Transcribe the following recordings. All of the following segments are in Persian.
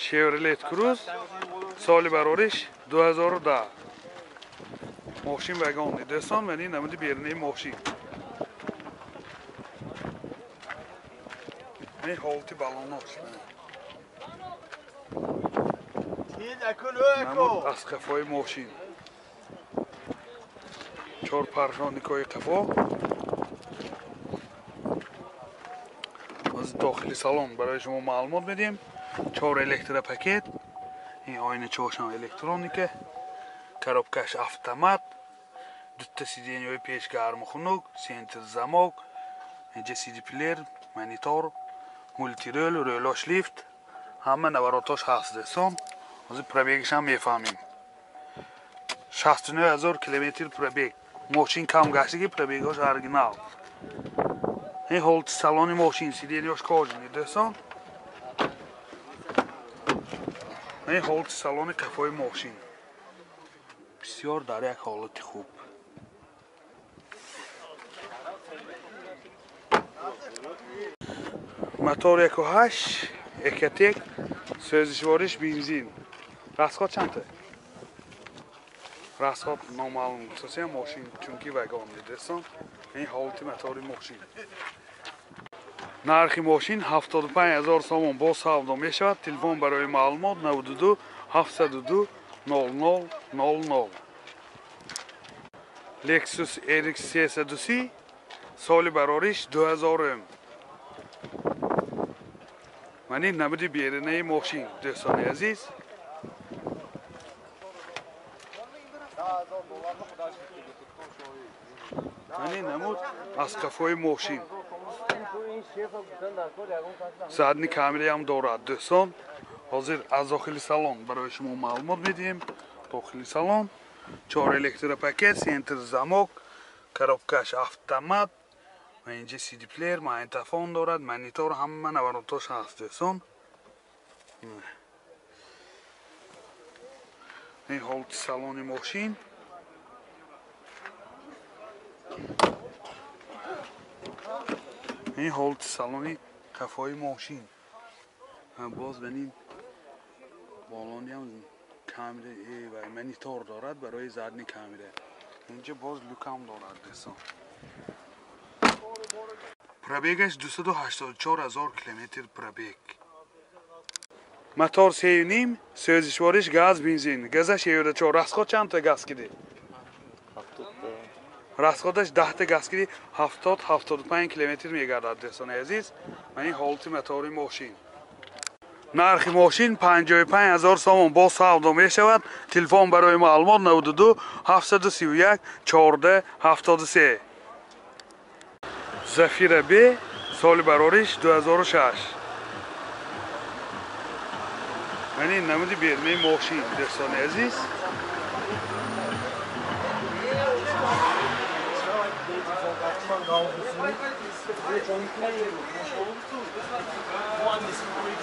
Chevrolet Cruze سال برارش 2010 ماشین وگانی دوستان. و این نمود بیرونی ماشین. این حالتی بالوناش نمود از قفای ماشین. 4 پرشانیکای قفا. از داخلی سالن برای شما معلومات میدیم. 4 الکترا پاکت. این آینه چهارشنبه الکترونیکه. коробкаш автомат. 2 сиденьёи пеш гармухунук, сентр замок, инҷа CD плеер, монитор, мультирол, рӯлош лифт, ҳама наворотош ҳаст дӯстон. ҳозир пробегаш ҳам мефаҳмем. 69000 километр пробег. мошин кам гаштаги пробегаш оригинал. ин ҳолати салони мошин, сиденьёш кожини дӯстон. ин ҳолати салони қафои мошин. бисёр дар як ҳолати хуб. мотор 1.8 Экотек, сӯзишвориш бензин. расход чанта? расход номаълум. асосиан мошин чунки вагон дӯстон. ин ҳолати мотори мошин. нархи мошин 75000 сомон бо савдо мешавад. телефон барои маълумот 92 702 0000. Lexus RX 330 سال برارش 2000. من این نمود بیرونی ماشین دوستان عزیز. من این نمود از قفای ماشین. زدنی کامری هم دارد دوستان. حاضر از داخل سالن برای شما معلومات میدیم. داخل سالن 4 الکترا پاکت، سنتر زماک، коробкаш автомат و اینجا CD پلیر، ماگنیتوفون دارد، مانیتور، همه نواراتاش هست دوستان. این حالت سالن ماشین. این حالت سالن قفای ماشین. باز ببینید بالانی هم کامری و مانیتور دارد برای زدن کامری. اینجا باز لوکام دارد دوستان. پروبگش 284000 کیلومتر پروبگ. موتور 3.5 سوزشوارش گاز بنزین. گازش 74. расход چند تا گاز کیدی؟ расходش 10 تا گاز کیدی 70-75 کیلومتر میگردد دوستان عزیز. و این حالت موتور ماشین. нархи мошин 55000 сомон бо савдо мешавад. телефон барои маълумот 92 731 14 73. Zafira B соли барориш 2006. یعنی نمودی بیرمی ماشین دوستان عزیز.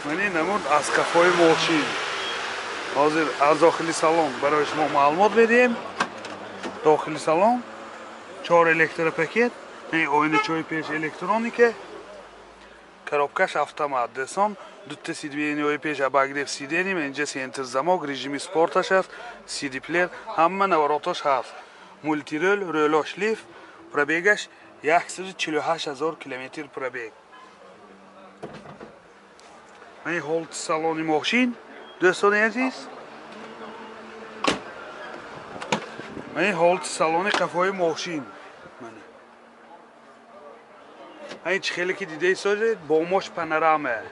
من نمود از قفای ماشین. حاضر از داخلی سالن برای شما معلومات بدیم. داخلی سالن 4 الکترا پاکت. این آینه چای پیش الکترونیکه. коробкаш автомат دوستان. 2 سیدنی‌های پیش اباگریف سیدنی. اینجا سنتر زماک، رژیم سپورتش هست، CD پلیر، همه نواراتاش هست. مولتیرول، رولوش لیفت. پروبگش 148000 کیلومتر پروبگ. این حالت سالن ماشین دوستان عزیز. این حالت سالن قفای ماشین. این خیلی که دیده ایستاده با ماش پانورامه.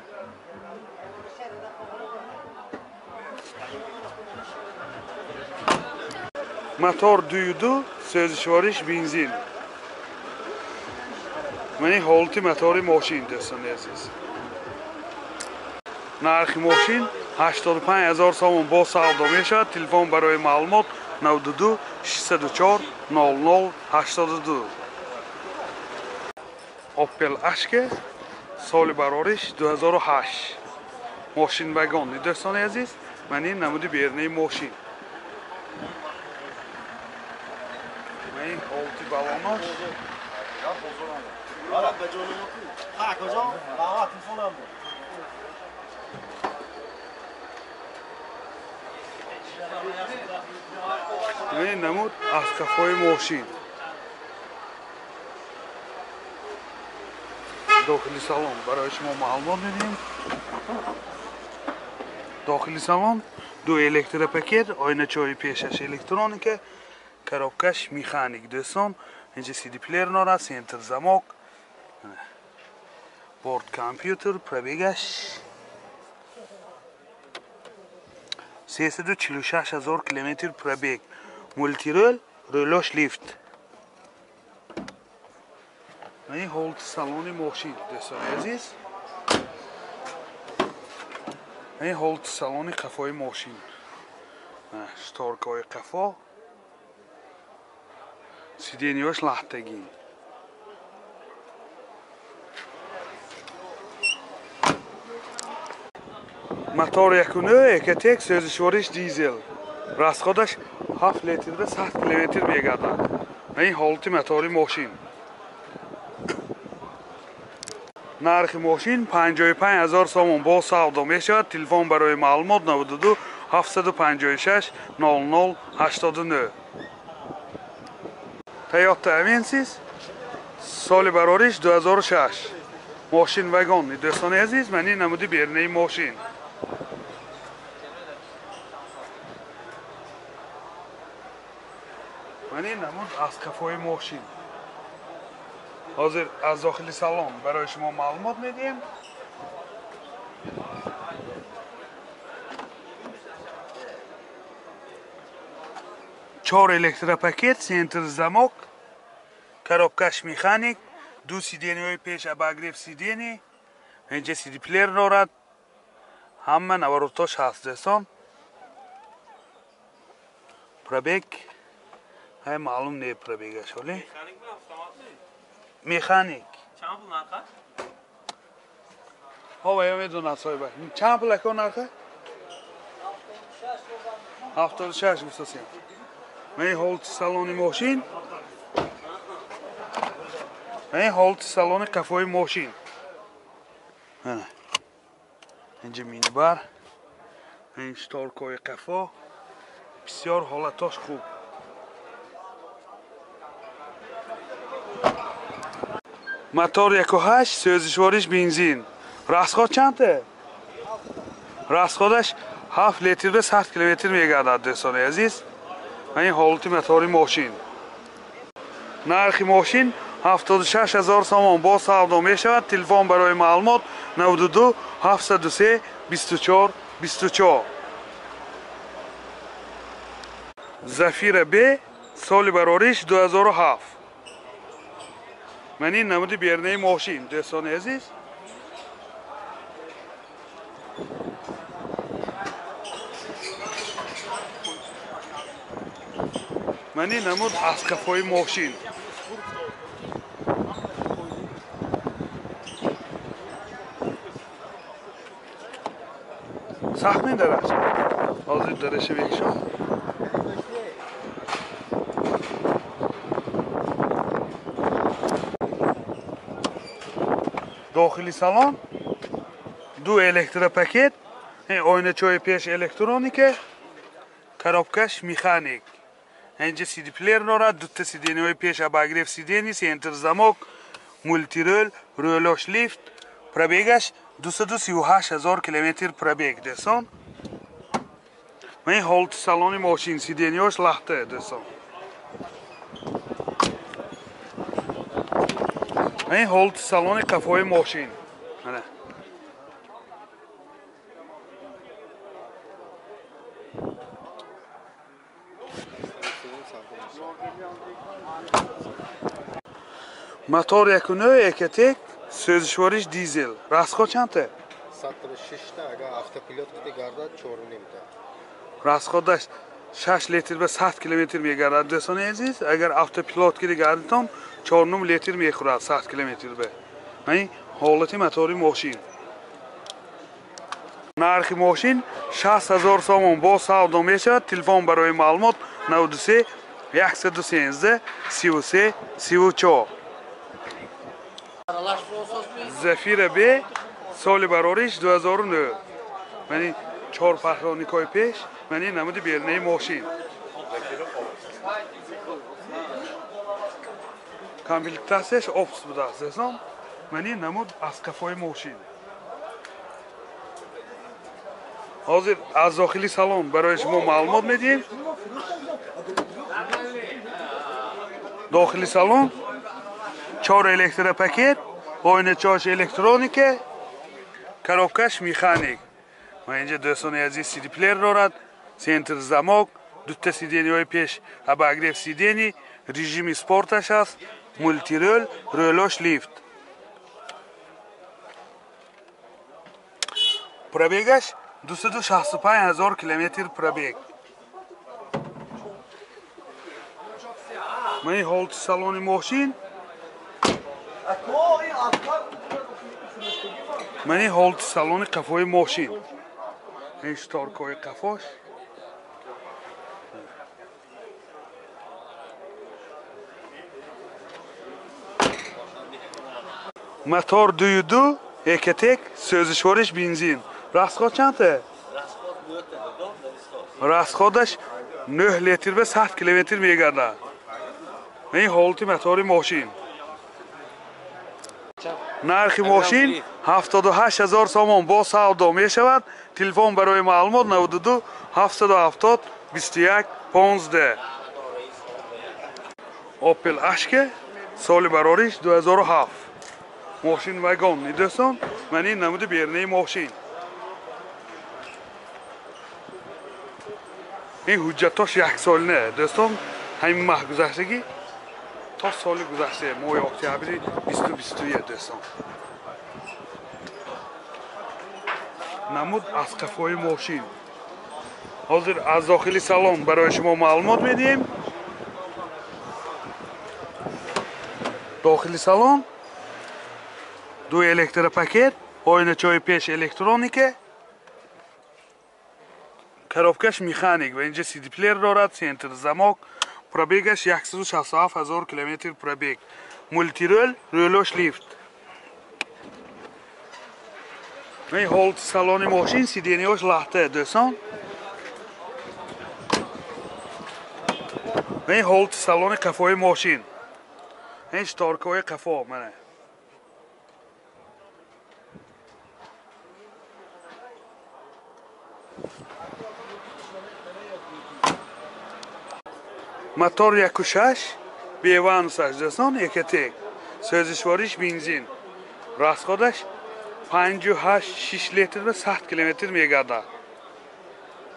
موتور 2.2 سوزشوارش بنزین. من این حالت موتور ماشین دوستان عزیز. нархи мошин 85000 сомон бо савдо мешавад. телефон барои маълумот 92 604 0082. Opel Ashke соли барориш 2008. мошин вагони дӯстони азиз. ман ин намуди берни мошин. ман ин ҳолати балонош. این نمود از کفای ماشین داخلی سالن برای شما معلومات میدیم. داخلی سالن دو الکتروپاکت، آینه چای پیشش الکترونیکه، коробкаш механик دوستان. اینجا سی دی پلیر ناره، سنتر زماک، بورد کامپیوتر، پربیگش 346,000 کیلومتر پربیگ، مولتی رول، رولوش لیفت. این هولت سالن ماشین دوستان عزیز. این هولت سالن قفای ماشین، شتارکای قفا، سیدینیاش لحتگی. موتور 1.9 اکتیک سوزشوارش دیزل، راسخودش 7 لیتر به 100 کیلومتر میگردد. این حالت موتور ماشین. نرخ ماشین 55,000 سوم با سودا میشود. تلفن برای معلومات 92 756 00 89. تویوتا امینسیس، سال براریش 2006. ماشین وگان دوستان عزیز. من این نمودی بیرنه ماشین. من این نمود از کفای ماشین. حاضر از داخل سالن برای شما معلومات میدیم. چهار الکتروپاکت، سنتر زماک، коробкаш مکانیک، دو سیدینی های پیش اباگریف سیدینی، اینجا سی دی پلیر دارد. همه نواروتاش هست دوستان. پربیگ های معلوم نه پربیگش ولی مکانیک چند پول نرخه؟ ها باید میدونم صاحبه چند پول اکا نرخه؟ 76 گفتاسیم. این هولت سالن ماشین. این هولت سالن قفای ماشین. اینجا مینی بار، این شتارکای قفا، بسیار حالتاش خوب. موتور 1.8 سوزشوارش بنزین. راسخود چنده؟ راسخودش 7 لیتر به 100 کیلومتر میگردد دوستان عزیز. این حالت موتور ماشین. نرخ ماشین 76,000 سوم با سودا میشود. تلفن برای معلومات 92 703 24 24. زفیر بی، سال براریش 2007. من این نمودی بیرنه ماشین دوستان عزیز. من این نمود از کفای ماشین. سخت می درش حاضر درشه بیکشم. داخلی سالن دو الکتروپاکت، آینه چای پیش الکترونیکه، коробкаш مکانیک. اینجا سی دی پلیر دارد. دو تا سیدینی های پیش اباگریف سیدینی، سنتر زماک، مولتی رول، رولوش لیفت. پربیگش 238,000 کیلومتر پربیگ دوستان. این هولت سالن ماشین سیدینیاش لخته دوستان. این هولت سالن قفای ماشین. موتور 1.9 اکتیک سوزشوارش دیزل. راسخود چنده؟ 106 تا اگر автопилот گردد 4.5 تا. راسخودش 6 لیتر به 100 کیلومتر میگردد دوستان عزیز. اگر автопилот گردتون 4.5 لیتر میخورد 100 کیلومتر به. این حالت موتور ماشین. نرخ ماشین 60,000 سوم با سودا میشود. تلفن برای معلومات 93 113 33 34. زفیر بی، سال براریش 2009. من 4 پهلوانیکای پیش من این نمودی بیرنه ماشین. комплектацияш опс буда азизон. Мани намуд аз кафои мошин. ҳозир аз дохили салон барои шумо маълумот медиҳем. дохили салон 4 электропакет, ойначош электроника, коробкаш механик. ва инҷа дӯстони азиз CD плеер дорад, центр замок, дута сиденияҳои пеш обогрев сидений, режими спорташ аст, мультирол, рӯлош лифт. пробегаш 265 000 километр пробег. мани ҳолати салони мошин мани ҳолати салони қафои мошин. ин шторкои қафош. мотор 2.2 Экотек, сӯзишвориш бензин. расход чанде? расходаш 9 литр ба 100 километр мегардад. ин ҳолати мотори мошин. нархи мошин 78 000 сомон бо савдо мешавад. телефон барои маълумот 92 770 21 15. Opel Ashka, соли барориш 2007. мошин вагон медосон. мани намуди бернаи мошин. ин ҳуҷҷатош 1 солина дӯстон. ҳамин маҳ гузаштагӣ то соли гузашта моҳи октябри 2021 дӯстон. намуд аз қафои мошин. ҳозир аз дохили салон барои шумо маълумот медиҳем. дохили салон 2 электропакет, ойначои пеш электроника, коробкаш механик ва инҷа CD плеер дорад, центр замок, пробегаш 167 000 километр пробег, мультирол, рӯлош лифт. ин ҳолати салони мошин, сиденияш лахта дӯстон. ин ҳолати салони қафои мошин. ин шторкои қафо мана. мотор 1.6 B1 дӯстон, Экотек, сӯзишвориш бензин. расходаш 58 литр ба 100 километр мегардад.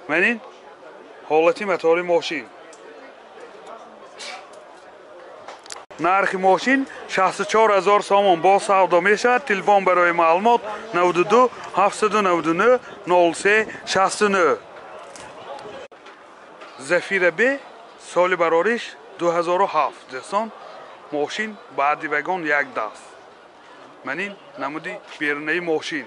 манин ҳолати мотори мошин. нархи мошин 64 000 сомон бо савдо мешавад. телефон барои маълумот 92 799 03 69. Зафира Б, соли барориш 2007 дӯстон. мошин баъди вагон як даст. манин намуди берунаи мошин.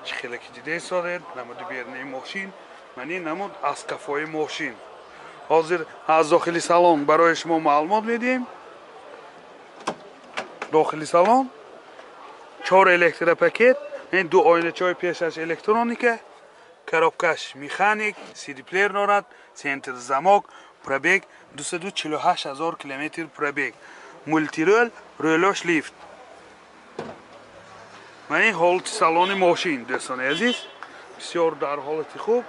чӣ хеле ки дида истодед намуди берунаи мошин. манин намуд аз қафои мошин. ҳозир аз дохили салон барои шумо маълумот медиҳем. дохили салон 4 электропакет, ин 2 ойначои пешаш электроника, коробкаш механик, CD плеер дорад, центр замок, пробег 248 000 километр пробег, мультирол, рӯлош лифт. мани ҳолати салони мошин дӯстони азиз бисёр дар ҳолати хуб.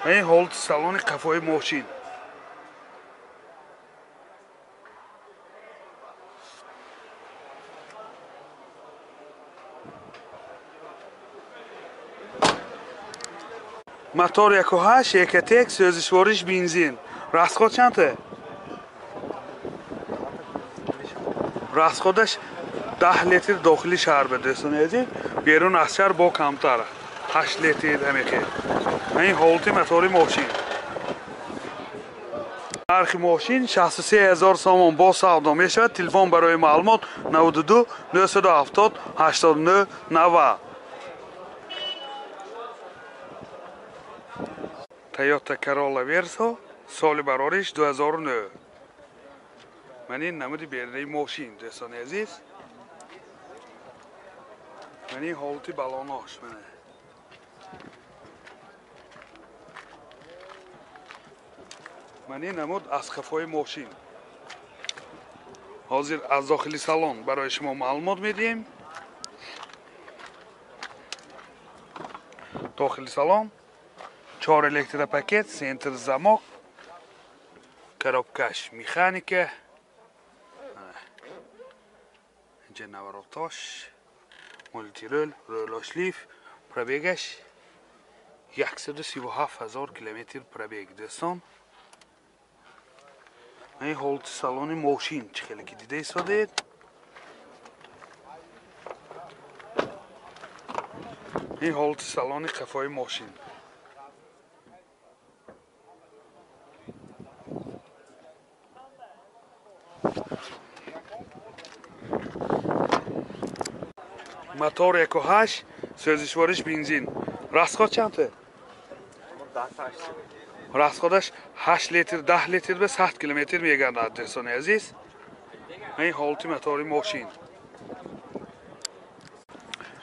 мани ҳолати салони қафои мошин. мотор 1.8 Экотек, сӯзишвориш бензин. расход чанде? расходаш 10 литр дохили шаҳр ба дӯстони азиз. берун аз шаҳр бо камтар 8 литр ҳамиқи. ин ҳолати мотори мошин. нархи мошин 63 000 сомон бо савдо мешавад. телефон барои маълумот 92 970 89 90. Toyota Corolla Verso, соли барориш 2009. манин намуди берунаи мошин дӯстони азиз. манин ҳолати балонош мана. من این نمود از کفای ماشین. حاضر از داخل سالن برای شما معلومات میدیم. داخل سالن 4 الکتروپاکت، سنتر замок, коробкаш механика. اینجا نواراتاش، مولتیرول، رولاشلیف، پرابیگش 137,000 کیلومتر پرابیگ دوستان. این حالت سالن ماشین چه خیلی که دیده ایستادید. این حالت سالن قفای ماشین. موتور 1.8 سوزشوارش بنزین. راسخود چنده؟ راسخودش 8 لیتر 10 لیتر به 100 کیلومتر میگردد دوستان عزیز. این حالت موتور ماشین.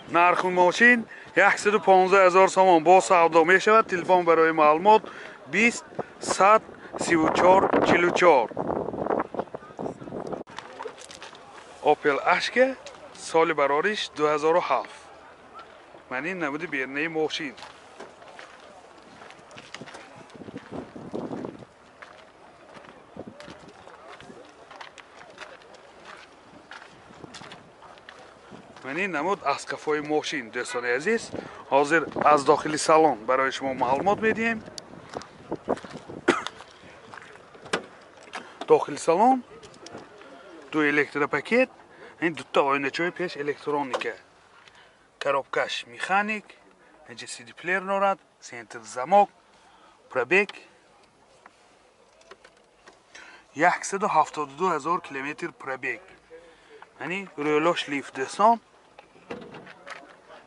نرخ ماشین 115,000 سوم با سودا می شود. تلفن برای معلومات 20 100 34 44. اوپل اشک سال برارش 2007. من این نمود بیرنه ماشین. من این نمود از کفای ماشین دوستان عزیز. حاضر از داخل سالن برای شما معلومات میدیم. داخل سالن 2 الکتروپاکت. این دوتا آینچه‌های پیش الکترونیکه. коробкаш механик. اینجا CD پلیر دارد. سنتر замок. پرابیگ 172,000 کیلومتر پرابیگ. یعنی رولاش لیف دوستان.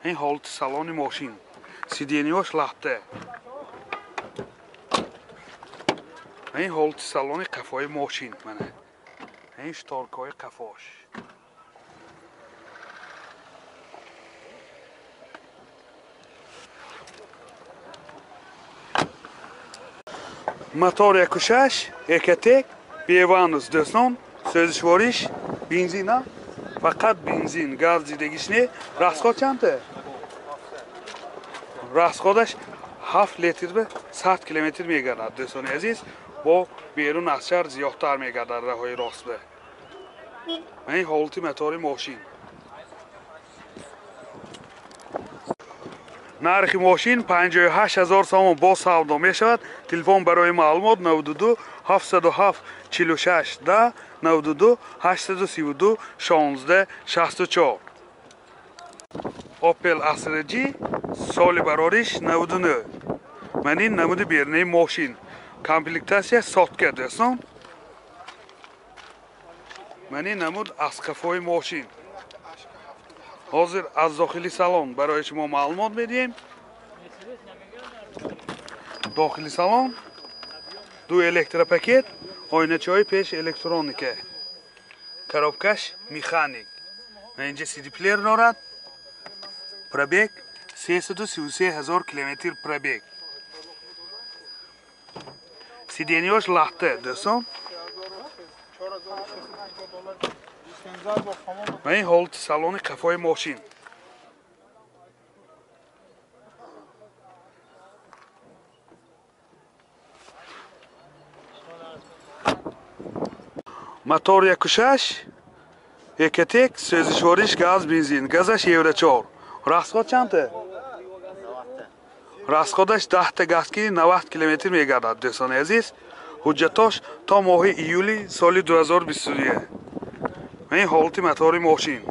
این حالت سالن ماشین. سیدینیاش لخته. این حالت سالن قفای ماشین منه. این شتارکای قفاش. موتور 1.6 екатек بیوانوس دوستان. سوزشواریش بنزین نه، فقط بنزین، گاز دیدگیش نه. راسخود چنده؟ راسخودش 7 لیتر به 100 کیلومتر میگردد دوستان عزیز. با بیرون از شهر زیادتر میگردد راههای راست به. این حالت موتور ماشین. نرخ ماشین 58,000 سوم با سودا می شود. تلفن برای معلومات 92 707 46 10 92 832 16 64. اوپل اسر جی سال برارش 99. من این نمود بیرنه ماشین. کامپلیکتاسیا ساتکه دوستان. من این نمود از کفای ماشین. حاضر از داخلی سالن برای شما معلومات میدیم. داخلی سالن 2 الکتروپاکت، آینچه‌های پیش الکترونیکه، коробкаш مکانیک. اینجا CD پلیر دارد. پرابیگ 333,000 کیلومتر پرابیگ. سیدینیاش لخته دوستان. و این حالت سالن قفای ماشین. موتور 1.6 екатек سوزشواریش گاز بنزین. گازش یورو 4. راسخود چنده؟ راسخودش 10 تا گازگیری 90 کیلومتر میگردد دوستان عزیز. حجتاش تا ماه ایولی سال 2021. این حالت موتور ماشین.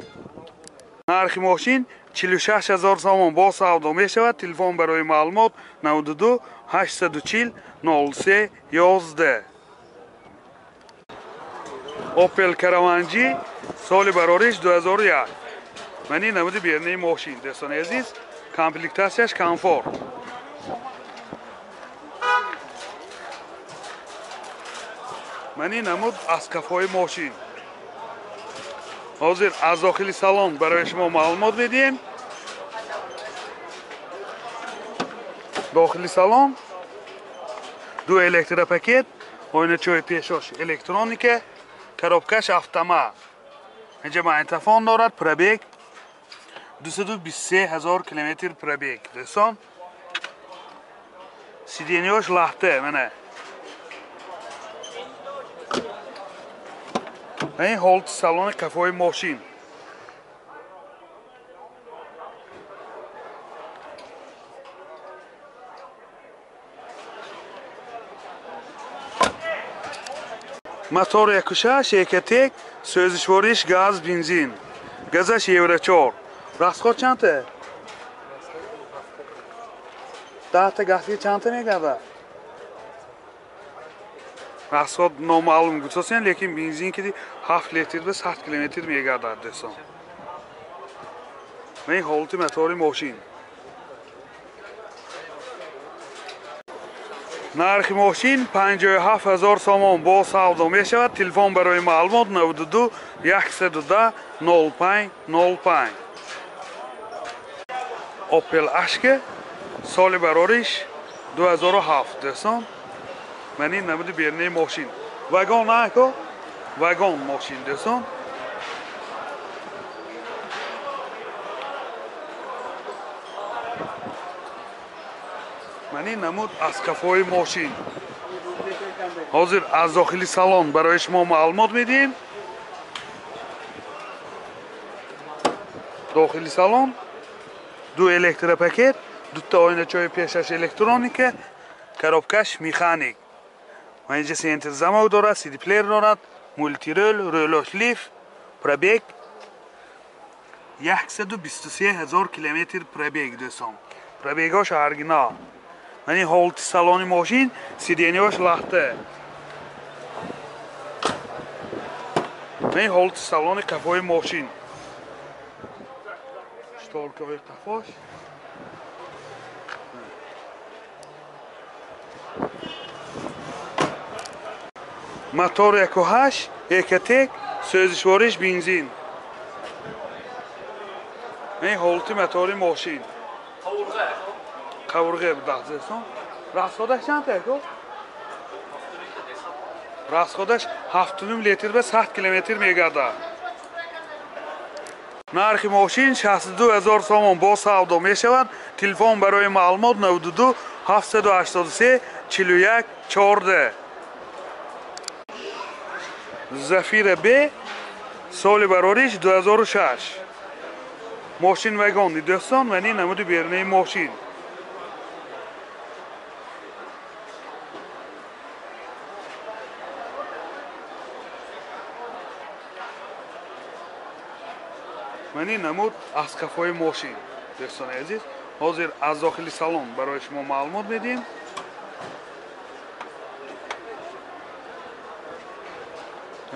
نرخ ماشین 46,000 سوم با سودا می شود. تلفن برای معلومات 92 840 03 11. اوپل کاروانجی سال برارش 2001. من این نمود بیرنه ماشین دوستان عزیز. کامپلیکتاسیاش کامفورت. من این نمود از کفای ماشین. حاضر از داخل سالن برای شما معلومات میدیم. داخل سالن 2 الکتروپاکت، ойначои пешош электроника, коробкаш автомат. اینجا ماgnetofon دارد. پربیگ 223,000 کیلومتر پربیگ. دوستان سیدینیوش لخته منه. این هولت سالن کفای ماشین. Motor yakışa şirketek sözleşmeliş gaz benzin. Gazaş Euro 4. Raskhod çanta. Daha da gazli çanta ne kadar? Raskhod noma'lum gutsosan lekin benzin ki 7 litr ve 7 kilometr megadar deson. Men holti motori mashin. نرخ ماشین 57,000 سوم با سودا می شود. تلفن برای معلومات 92 110 0505. اوپل اشک سال برارش 2007 دوستان. من این نمود بیرنی ماشین واگن نه کو واگن ماشین دوستان. من این نمود از کفای ماشین. حاضر از داخلی سالن برای شما معلومات میدیم. داخلی سالن دو الکتر پاکت، دو تا آینه‌چای پیشش الکترونیکه، коробкаш مکانیک. و اینجا سنتر زمان دارد، سی دی پلیر دارد، مولتی رول، رولوش لیف، پربیگ 123,000 کیلومتر پربیگ دوستان. پربیگاش ارگینال. من این هولت سالن ماشین سیدینیوش لخته. من این هولت سالن کفای ماشین. شتالکای کفاش. موتور 1.8 1.1 سوزشوارش بنزین. من این هولت موتور ماشین. قورغه بدازسون. راسخودش چند تا؟ راسخودش 7.5 لیتر به 100 کیلومتر میگرده. نرخ ماشین 62,000 سوم با سودا می شود. تلفن برای معلومات 92 783 41 14. زفیر ب سال برارش 2006. ماشین واگن دوستان. من این نمود بیرنی ماشین. من این نمود از کفای ماشین دوستان عزیز. حاضر از داخلی سالن برای شما معلومات میدیم.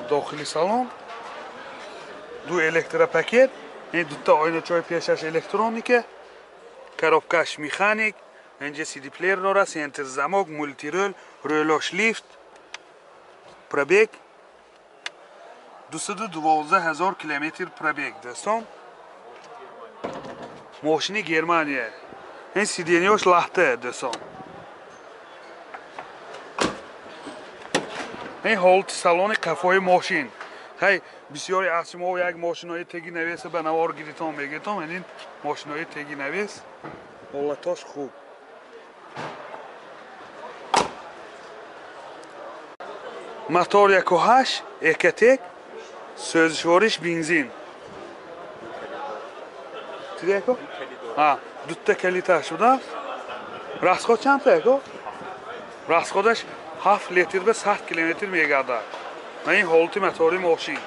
داخلی سالن دو الکتر پاکت، این دو تا آینه‌چای پیشش الکترونیکه، коробкаш مکانیک، اینجا سی دی پلیر داره، سنتر زمان، مولتی رول، رولوش لیفت، پربیگ 212,000 کیلومتر پربیگ دوستان. ماشین گرمانیه. این سیدینیوش لخته دوستان. این هولت سالن کفای ماشین. هی بسیاری از شما یک ماشینای تگی نویس به نوار گیریتان میگیتم. این ماشینای تگی نویس حالتاش خوب. موتور 1.8 1.1 سوزشوارش بنزین. دیگه کو؟ دو تا کلیدش بوده. راسخود چند تا کو؟ راسخودش 7 لیتر به 100 کیلومتر میگرده. من این هولت موتور ماشین.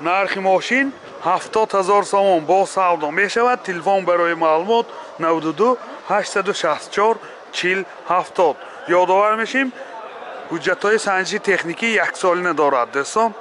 نرخ ماشین 70,000 سوم با سودا می شود. تلفن برای معلومات 92 864 40 70. یادآور میشیم حجت های سنجی تکنیکی 1 ساله دارد دوستان.